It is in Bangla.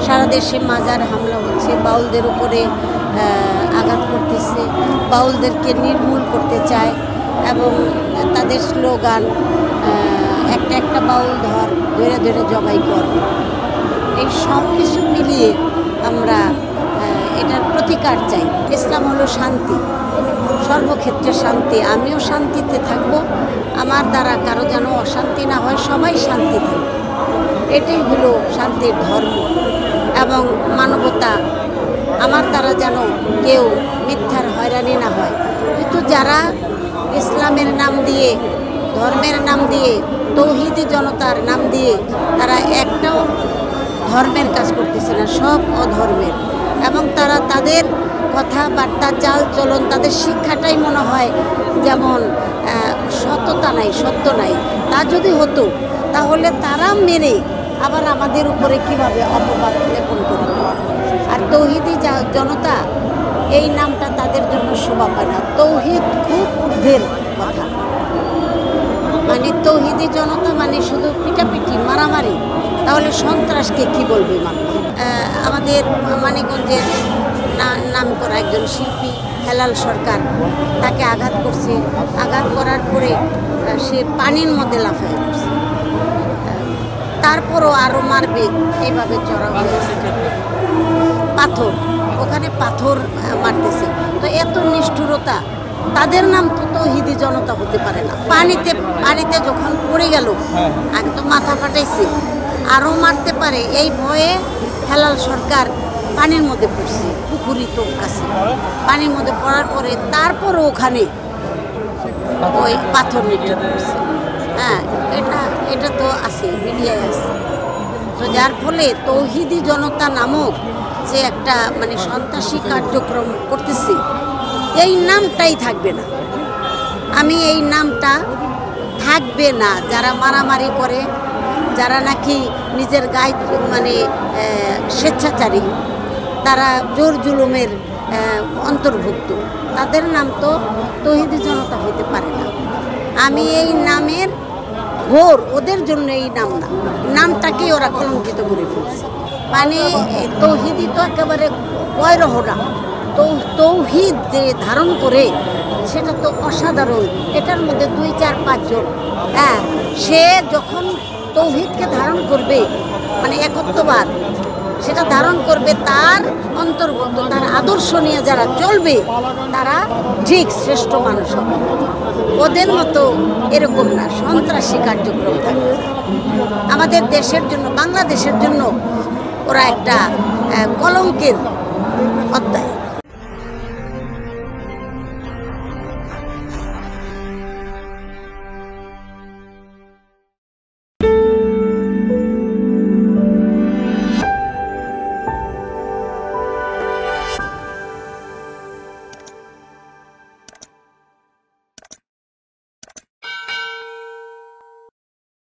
সারা দেশে মাজার হামলা হচ্ছে, বাউলদের উপরে আঘাত করতেছে, বাউলদেরকে নির্মূল করতে চায় এবং তাদের স্লোগান একটা একটা বাউল ধরে ধরে জবাই কর। এই সব কিছু মিলিয়ে আমরা এটার প্রতিকার চাই। ইসলাম হলো শান্তি, সর্বক্ষেত্রে শান্তি। আমিও শান্তিতে থাকবো, আমার দ্বারা কারো যেন অশান্তি না হয়, সবাই শান্তি থাকবে। এটাই হলো শান্তির ধর্ম এবং মানবতা। আমার দ্বারা যেন কেউ মিথ্যার হয়রানি না হয়। কিন্তু যারা ইসলামের নাম দিয়ে, ধর্মের নাম দিয়ে, তৌহিদি জনতার নাম দিয়ে তারা একটাও ধর্মের কাজ করতেছে না, সব অধর্মের। এবং তারা তাদের কথাবার্তা, চাল চলন, তাদের শিক্ষাটাই মনে হয় যেমন সততা নাই, সত্য নাই। তা যদি হতো তাহলে তারা মেনে আবার আমাদের উপরে কিভাবে অপবাদ লেপন করবে। আর তৌহিদি জনতা এই নামটা তাদের জন্য শোভা পায় না। তৌহিদ খুব ঊর্ধ্বের কথা, মানে তৌহিদি জনতা মানে শুধু পিটাপিটি, মারামারি। তাহলে সন্ত্রাসকে কি বলবে মানুষ? আমাদের মানিকগঞ্জের নাম করা একজন শিল্পী হেলাল সরকার, তাকে আঘাত করছে। আঘাত করার পরে সে পানির মধ্যে লাফায় পড়ছে। তারপরও আরও মারবে, এইভাবে চড়া হয়েছে। পাথর, ওখানে পাথর মারতেছে। তো এত নিষ্ঠুরতা, তাদের নাম তো তৌহিদি জনতা হতে পারে না। পানিতে যখন পড়ে গেল, আগে তো মাথা ফাটাইছে, আরও মারতে পারে এই ভয়ে হেলাল সরকার পানির মধ্যে পড়ছে, পুকুরিত কাছে। পানির মধ্যে পড়ার পরে তারপরও ওখানে ওই পাথর নিক্ষেপ করছে। হ্যাঁ, এটা তো আছে, মিডিয়ায় আছে। তো যার ফলে তৌহিদি জনতা নামক যে একটা মানে সন্ত্রাসী কার্যক্রম করতেছে, এই নামটাই থাকবে না। আমি এই নামটা থাকবে না। যারা মারামারি করে, যারা নাকি নিজের গায়ে মানে স্বেচ্ছাচারী, তারা জোর জুলুমের অন্তর্ভুক্ত, তাদের নাম তো তৌহিদি জনতা হইতে পারে না। আমি এই নামের ঘোর, ওদের জন্য এই নাম না, নামটাকেই ওরা কলঙ্কিত করে ফেলছে। মানে তৌহিদি তো একেবারে বয়রহ না, তৌহিদ যে ধারণ করে সেটা তো অসাধারণ। এটার মধ্যে 2, 4, 5 জন, হ্যাঁ, সে যখন তৌহিদকে ধারণ করবে, মানে একত্ববাদ সেটা ধারণ করবে, তার অন্তর্গত তার আদর্শ নিয়ে যারা চলবে তারা ঠিক শ্রেষ্ঠ মানুষ হবে। ওদের মতো এরকম না, সন্ত্রাসী কার্যক্রম থাকবে। আমাদের দেশের জন্য, বাংলাদেশের জন্য ওরা একটা কলঙ্কের অধ্যায়।